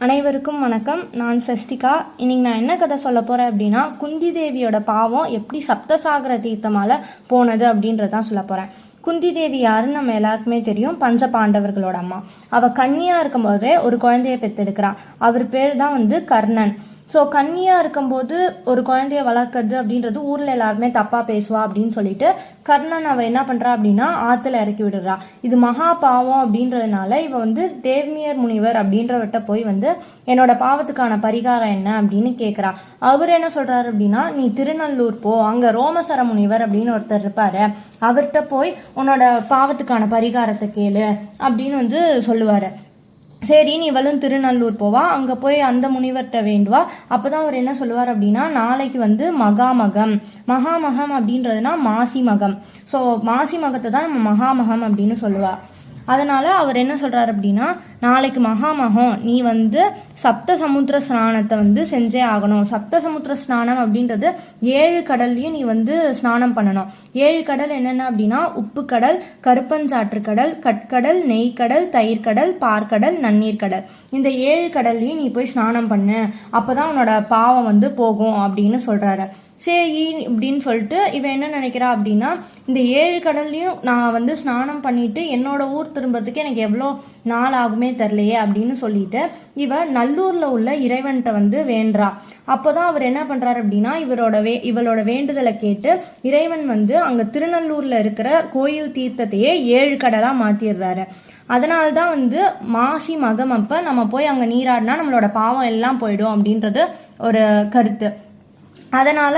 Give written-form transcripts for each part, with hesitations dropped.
அனைவருக்கும் வணக்கம். நான் ஃபெஸ்டிகா. இன்னைக்கு நான் என்ன கதை சொல்ல போறேன் அப்படின்னா, குந்தி தேவியோட பாவம் எப்படி சப்தசாகர தீர்த்தமால போனது அப்படின்றதான் சொல்ல போறேன். குந்தி தேவி யாருன்னு நம்ம எல்லாருக்குமே தெரியும். பஞ்ச பாண்டவர்களோட அம்மா. அவ கன்னியா இருக்கும் போதே ஒரு குழந்தைய பெற்றெடுக்கிறா. அவர் பேர் தான் கர்ணன். ஸோ கன்னியாக இருக்கும்போது ஒரு குழந்தைய வளர்க்குறது அப்படின்றது ஊரில் எல்லாருமே தப்பாக பேசுவா அப்படின்னு சொல்லிட்டு கர்ணன் அவள் என்ன பண்ணுறா அப்படின்னா ஆற்றுல இறக்கி விடுறா. இது மகா பாவம் அப்படின்றதுனால இவ தேவ்மியர் முனிவர் அப்படின்றவர்கிட்ட போய் என்னோட பாவத்துக்கான பரிகாரம் என்ன அப்படின்னு கேட்குறா. அவர் என்ன சொல்கிறாரு அப்படின்னா, நீ திருநல்லூர் போ, அங்கே ரோமசர முனிவர் அப்படின்னு ஒருத்தர் இருப்பார், அவர்கிட்ட போய் உன்னோட பாவத்துக்கான பரிகாரத்தை கேளு அப்படின்னு சொல்லுவார். சரி, நீ திருநல்லூர் போவா, அங்கே போய் அந்த முனிவர்கிட்ட வேண்டுவா. அப்போதான் அவர் என்ன சொல்லுவார் அப்படின்னா, நாளைக்கு மகாமகம். மகாமகம் அப்படின்றதுனா மாசி மகம். ஸோ மாசி மகத்தை தான் நம்ம மகாமகம் அப்படின்னு சொல்லுவா. அதனால அவர் என்ன சொல்றாரு அப்படின்னா, நாளைக்கு மகாமகம், நீ சப்த சமுத்திர ஸ்நானத்தை செஞ்சே ஆகணும். சப்த சமுத்திர ஸ்நானம் அப்படின்றது 7 கடல்லையும் நீ ஸ்நானம் பண்ணணும். 7 கடல் என்னென்ன அப்படின்னா, உப்பு கடல், கருப்பஞ்சாற்று கடல், கட்கடல், நெய்க்கடல், தயிர்கடல், பார்க்கடல், நன்னீர் கடல். இந்த 7 கடல்லையும் நீ போய் ஸ்நானம் பண்ணு, அப்போதான் உன்னோட பாவம் போகும் அப்படின்னு சொல்றாரு. சரி இப்படின்னு சொல்லிட்டு இவன் என்ன நினைக்கிறா அப்படின்னா, இந்த 7 கடல்லையும் நான் ஸ்நானம் பண்ணிட்டு என்னோட ஊர் திரும்புறதுக்கு எனக்கு எவ்வளோ நாள் ஆகுமே தெரிலையே அப்படின்னு சொல்லிட்டு இவ நல்லூர்ல உள்ள இறைவன்கிட்ட வேண்டா. அப்போதான் அவர் என்ன பண்றாரு அப்படின்னா, இவளோட வேண்டுதலை கேட்டு இறைவன் அங்க திருநல்லூர்ல இருக்கிற கோயில் தீர்த்தத்தையே 7 கடலா மாத்திடுறாரு. அதனால்தான் மாசி மகம் அப்ப நம்ம போய் அங்க நீராடினா நம்மளோட பாவம் எல்லாம் போயிடும் அப்படின்றது ஒரு கருத்து. அதனால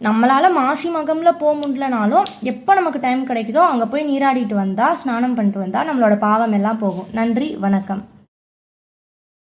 நம்மளால மாசி மகம்ல போக முடியலனாலும் எப்போ நமக்கு டைம் கிடைக்குதோ அங்கே போய் நீராடிட்டு வந்தா, ஸ்நானம் பண்ணிட்டு வந்தா நம்மளோட பாவம் எல்லாம் போகும். நன்றி, வணக்கம்.